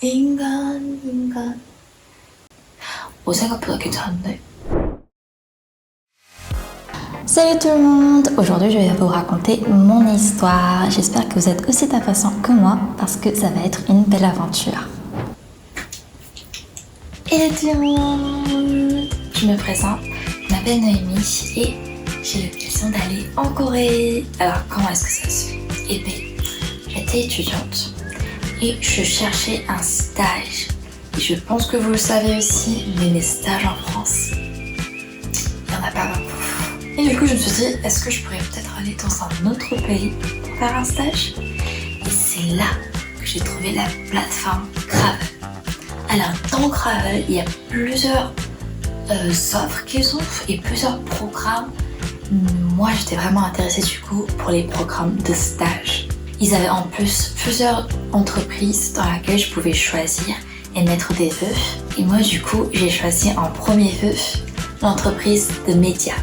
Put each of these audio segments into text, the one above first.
인간. 생각보다 괜찮은데? Salut tout le monde! Aujourd'hui je vais vous raconter mon histoire. J'espère que vous êtes aussi impatients que moi parce que ça va être une belle aventure. Hello tout le monde! Je me présente, je m'appelle Noémie et j'ai l'occasion d'aller en Corée. Alors comment est-ce que ça se fait? Eh bien, j'étais étudiante et je cherchais un stage. Et je pense que vous le savez aussi, mais les stages en France, il n'y en a pas beaucoup. Et du coup, je me suis dit, est-ce que je pourrais peut-être aller dans un autre pays pour faire un stage? Et c'est là que j'ai trouvé la plateforme Kravel. Alors, dans Kravel, il y a plusieurs offres qu'ils ont et plusieurs programmes. Moi, j'étais vraiment intéressée du coup pour les programmes de stage. Ils avaient en plus plusieurs entreprises dans lesquelles je pouvais choisir et mettre des vœux. Et moi, du coup, j'ai choisi en premier vœu l'entreprise de médias.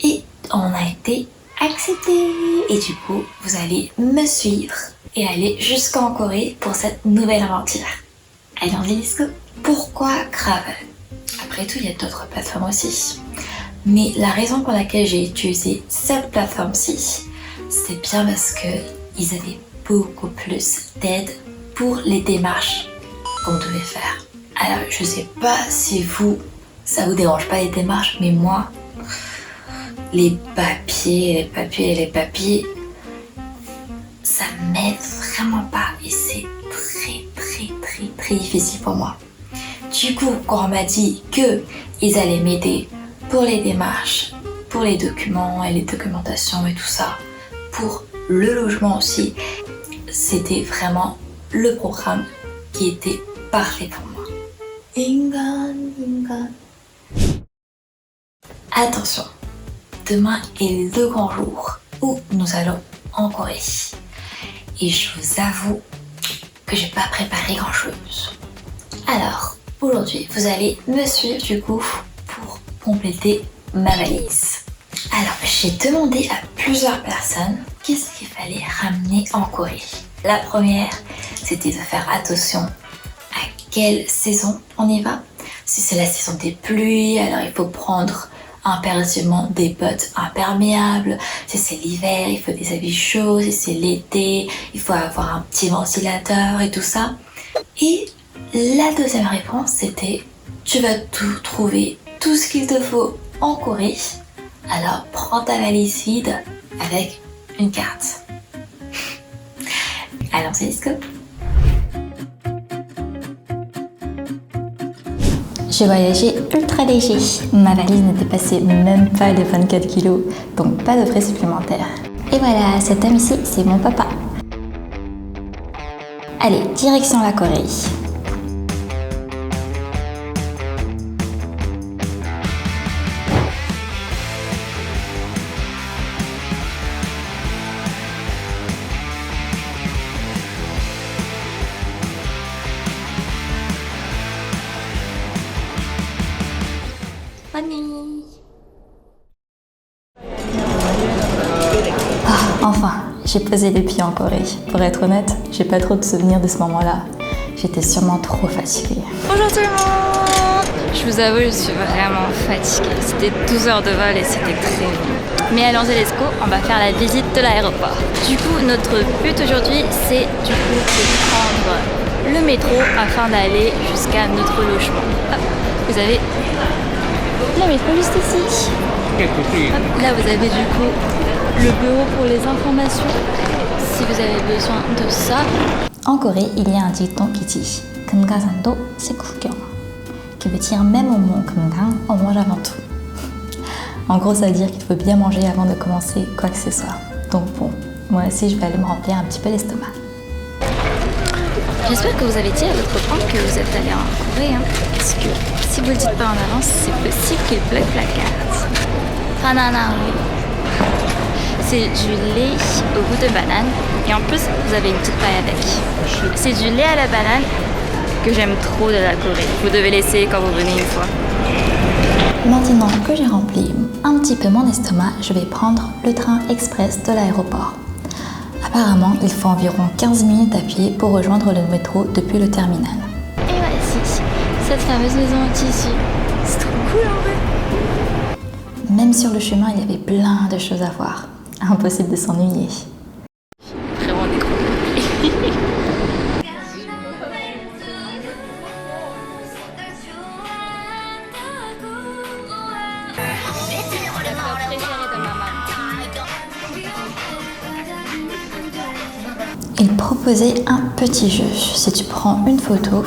Et on a été accepté. Et du coup, vous allez me suivre et aller jusqu'en Corée pour cette nouvelle aventure. Allons-y, let's go! Pourquoi Kravel? Après tout, il y a d'autres plateformes aussi. Mais la raison pour laquelle j'ai utilisé cette plateforme-ci, c'est bien parce qu'ils avaient beaucoup plus d'aide pour les démarches qu'on devait faire. Alors, je sais pas si ça vous dérange pas les démarches, mais moi, les papiers, ça m'aide vraiment pas et c'est très difficile pour moi. Du coup, quand on m'a dit qu'ils allaient m'aider pour les démarches, pour les documents et les documentations et tout ça, pour le logement aussi, c'était vraiment le programme qui était parfait pour moi. 인간. Attention, demain est le grand jour où nous allons en Corée. Et je vous avoue que j'ai pas préparé grand chose. Alors, aujourd'hui, vous allez me suivre du coup pour compléter ma valise. Alors, j'ai demandé à plusieurs personnes qu'est-ce qu'il fallait ramener en Corée. La première, c'était de faire attention à quelle saison on y va. Si c'est la saison des pluies, alors il faut prendre impérativement des bottes imperméables. Si c'est l'hiver, il faut des habits chauds. Si c'est l'été, il faut avoir un petit ventilateur et tout ça. Et la deuxième réponse, c'était tu vas trouver tout ce qu'il te faut en Corée. Alors prends ta valise vide avec une carte. Allons-y, let's go! J'ai voyagé ultra léger. Ma valise ne dépassait même pas les 24 kilos, donc pas de frais supplémentaires. Et voilà, cet homme ici, c'est mon papa. Allez, direction la Corée. Enfin, j'ai posé les pieds en Corée. Pour être honnête, j'ai pas trop de souvenirs de ce moment-là. J'étais sûrement trop fatiguée. Bonjour tout le monde! Je vous avoue, je suis vraiment fatiguée. C'était 12 heures de vol et c'était très long. Mais allons-y, let's go, on va faire la visite de l'aéroport. Du coup, notre but aujourd'hui, c'est du coup de prendre le métro afin d'aller jusqu'à notre logement. Hop, vous avez le métro juste ici. Hop, là, vous avez du coup le bureau pour les informations, si vous avez besoin de ça. En Corée, il y a un dicton qui dit 금가산도 식후경, qui veut dire même au mont Kumgang, on mange avant tout. En gros, ça veut dire qu'il faut bien manger avant de commencer quoi que ce soit. Donc bon, moi aussi, je vais aller me remplir un petit peu l'estomac. J'espère que vous avez dit à votre prof que vous êtes allé en Corée, hein, parce que si vous ne le dites pas en avance, c'est possible qu'il bloque la carte. Banana. C'est du lait au goût de banane et en plus vous avez une petite paille avec. C'est du lait à la banane que j'aime trop de la Corée. Vous devez l'essayer quand vous venez une fois. Maintenant que j'ai rempli un petit peu mon estomac, je vais prendre le train express de l'aéroport. À Apparemment, il faut environ 15 minutes à pied pour rejoindre le métro depuis le terminal. Et voici cette fameuse maison en tissu. C'est trop cool en vrai. Même sur le chemin, il y avait plein de choses à voir. Impossible de s'ennuyer. Vraiment des gros. Il proposait un petit jeu. Si tu prends une photo,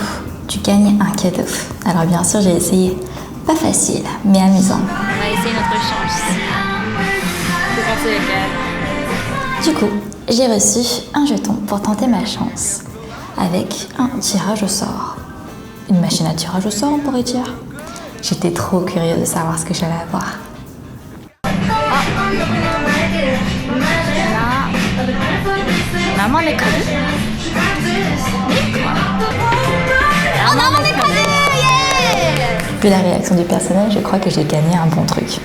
tu gagnes un cadeau. Alors bien sûr, j'ai essayé. Pas facile, mais amusant. On va essayer notre chance. Vous pensez lequel? Du coup, j'ai reçu un jeton pour tenter ma chance. Avec un tirage au sort. Une machine à tirage au sort, on pourrait dire. J'étais trop curieuse de savoir ce que j'allais avoir. Maman les cadeaux. Oh maman les cadeaux, yeah! Vu la réaction du personnel, je crois que j'ai gagné un bon truc.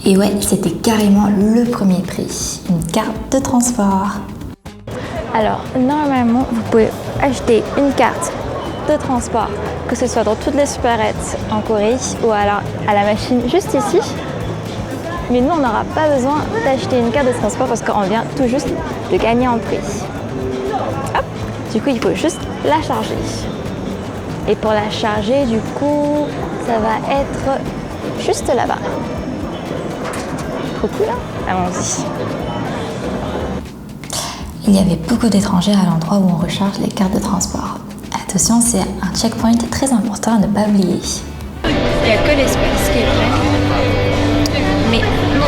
Et ouais, c'était carrément le premier prix. Une carte de transport. Alors, normalement, vous pouvez acheter une carte de transport, que ce soit dans toutes les supérettes en Corée ou alors à la machine juste ici. Mais nous, on n'aura pas besoin d'acheter une carte de transport parce qu'on vient tout juste de gagner en prix. Hop. Du coup, il faut juste la charger. Et pour la charger, du coup, ça va être juste là-bas. Trop cool, hein? Allons-y. Il y avait beaucoup d'étrangers à l'endroit où on recharge les cartes de transport. Attention, c'est un checkpoint très important à ne pas oublier. Il n'y a que l'espace qui est prêt. Mais on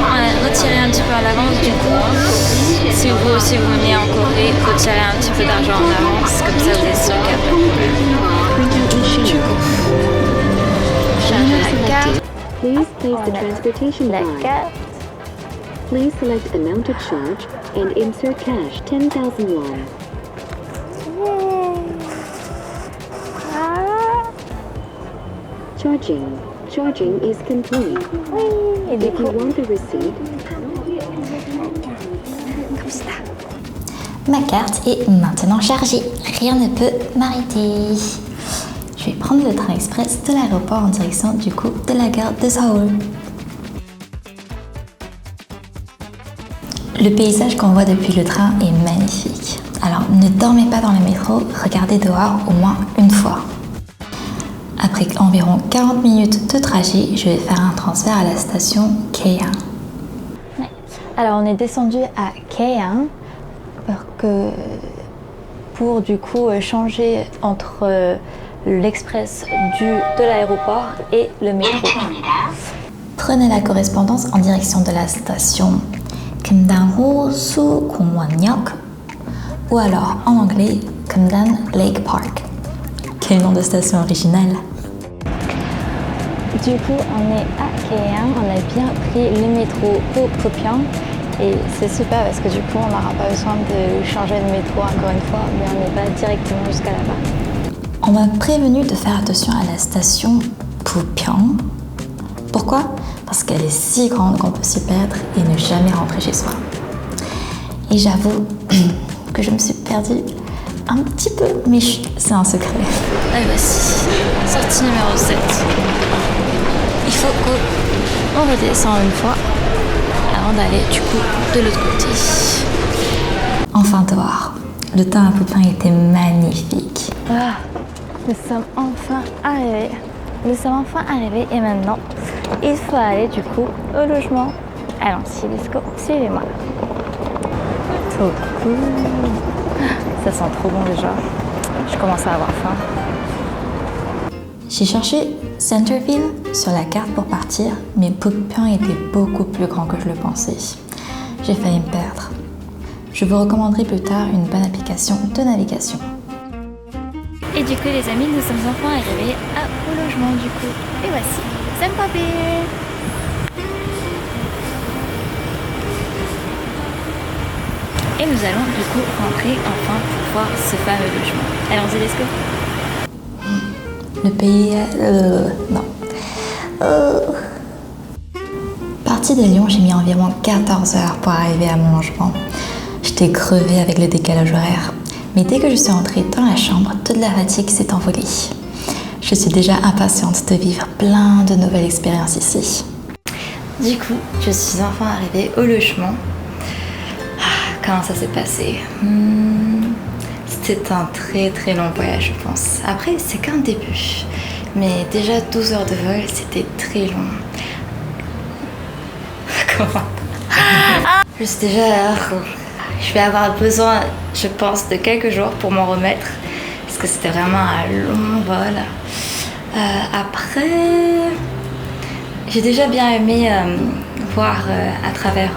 a retiré un petit peu à l'avance, du coup, si vous aussi vous venez en Corée, retirez un petit peu d'argent en avance, comme ça vous êtes sûr qu'après. Du coup, chargez la carte. Please place the transportation La card. carte. Please select amount to charge and insert cash 10,000 won. Charging is complete. Et du If coup, you want the receipt, Comme ça. Ma carte est maintenant chargée. Rien ne peut m'arrêter. Je vais prendre le train express de l'aéroport en direction du coup de la gare de Seoul. Le paysage qu'on voit depuis le train est magnifique. Alors ne dormez pas dans le métro, regardez dehors au moins une fois. Après environ 40 minutes de trajet, je vais faire un transfert à la station K1. alors on est descendu à K1 pour du coup changer entre l'express de l'aéroport et le métro. Prenez la correspondance en direction de la station Kumdang-ho Su-Kongwon-yok ou alors en anglais Kumdan Lake Park. Quel nom de station originale! Du coup, on est à K1, on a bien pris le métro pour Popyeong et c'est super parce que du coup, on n'aura pas besoin de changer de métro encore une fois, mais on n'est pas directement jusqu'à là-bas. On m'a prévenu de faire attention à la station Popyeong. Pourquoi? Parce qu'elle est si grande qu'on peut s'y perdre et ne jamais rentrer chez soi. Et j'avoue que je me suis perdue un petit peu, mais c'est un secret. Allez, voici, sortie numéro 7. Il faut qu'on redescende une fois avant d'aller du coup de l'autre côté. Enfin dehors. Le temps à Popyeong était magnifique. Ah, nous sommes enfin arrivés. Nous sommes enfin arrivés et maintenant, il faut aller du coup au logement. Allons-y, let's go, suivez-moi. Trop cool. Ça sent trop bon déjà. Je commence à avoir faim. J'ai cherché Centerville sur la carte pour partir, mais Popyeong était beaucoup plus grand que je le pensais. J'ai failli me perdre. Je vous recommanderai plus tard une bonne application de navigation. Et du coup les amis, nous sommes enfin arrivés au logement du coup. Et voici, Saint-Papé. Et nous allons du coup rentrer enfin pour voir ce fameux logement. Allons-y, let's go. Le pays... non. partie de Lyon, j'ai mis environ 14 heures pour arriver à mon logement. J'étais crevée avec le décalage horaire. Mais dès que je suis entrée dans la chambre, toute la fatigue s'est envolée. Je suis déjà impatiente de vivre plein de nouvelles expériences ici. Du coup, je suis enfin arrivée au logement. Comment ça s'est passé? C'était un très très long voyage, je pense. Après, c'est qu'un début. Mais déjà 12 heures de vol, c'était très long. Comment? Je suis déjà... Je vais avoir besoin, je pense, de quelques jours pour m'en remettre. Parce que c'était vraiment un long vol. Après... J'ai déjà bien aimé voir à travers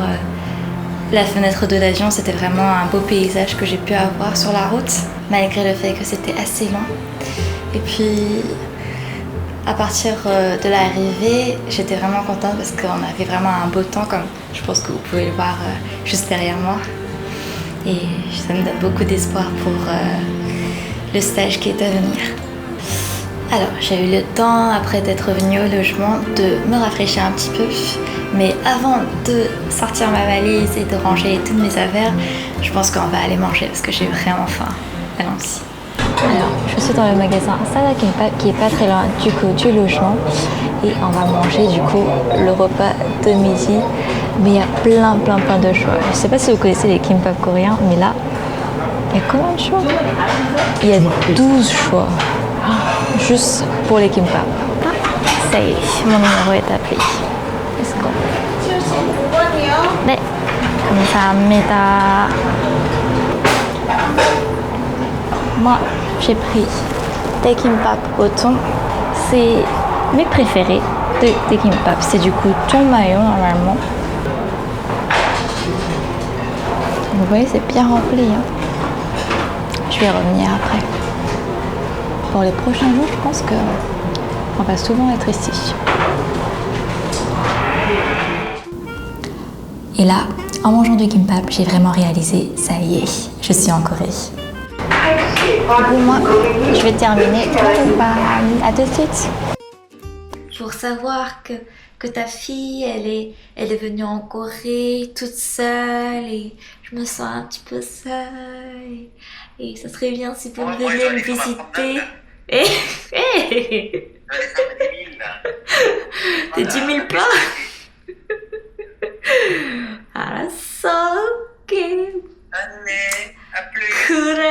la fenêtre de l'avion. C'était vraiment un beau paysage que j'ai pu avoir sur la route, malgré le fait que c'était assez long. Et puis, à partir de l'arrivée, j'étais vraiment contente parce qu'on avait vraiment un beau temps, comme je pense que vous pouvez le voir juste derrière moi. Et ça me donne beaucoup d'espoir pour le stage qui est à venir. Alors, j'ai eu le temps, après d'être revenue au logement, de me rafraîchir un petit peu. Mais avant de sortir ma valise et de ranger toutes mes affaires, je pense qu'on va aller manger parce que j'ai vraiment faim. Allons-y. Alors, je suis dans le magasin Sada Kimbap qui est pas très loin du coup du logement. Et on va manger du coup le repas de midi. Mais il y a plein de choix. Je sais pas si vous connaissez les kimbap coréens, mais là, il y a combien de choix? Il y a 12 choix. Juste pour les kimbap. Ça y est, mon numéro est appelé. Let's go. 네, 감사합니다. Moi, j'ai pris des kimbap au thon. C'est mes préférés des kimbap. C'est du coup thon mayo normalement. Vous voyez, c'est bien rempli. Hein. Je vais revenir après. Pour les prochains jours, je pense qu'on va souvent être ici. Et là, en mangeant du kimbap, j'ai vraiment réalisé, ça y est, je suis en Corée. Du coup, moi, je vais terminer le kimbap. À tout de suite. Pour savoir que ta fille, elle est venue en Corée toute seule et je me sens un petit peu seule. Et ça serait bien si vous veniez me visiter. T'es 10 000 pas. 알았어. 오케이. 안내. 아, 플레이. 그래.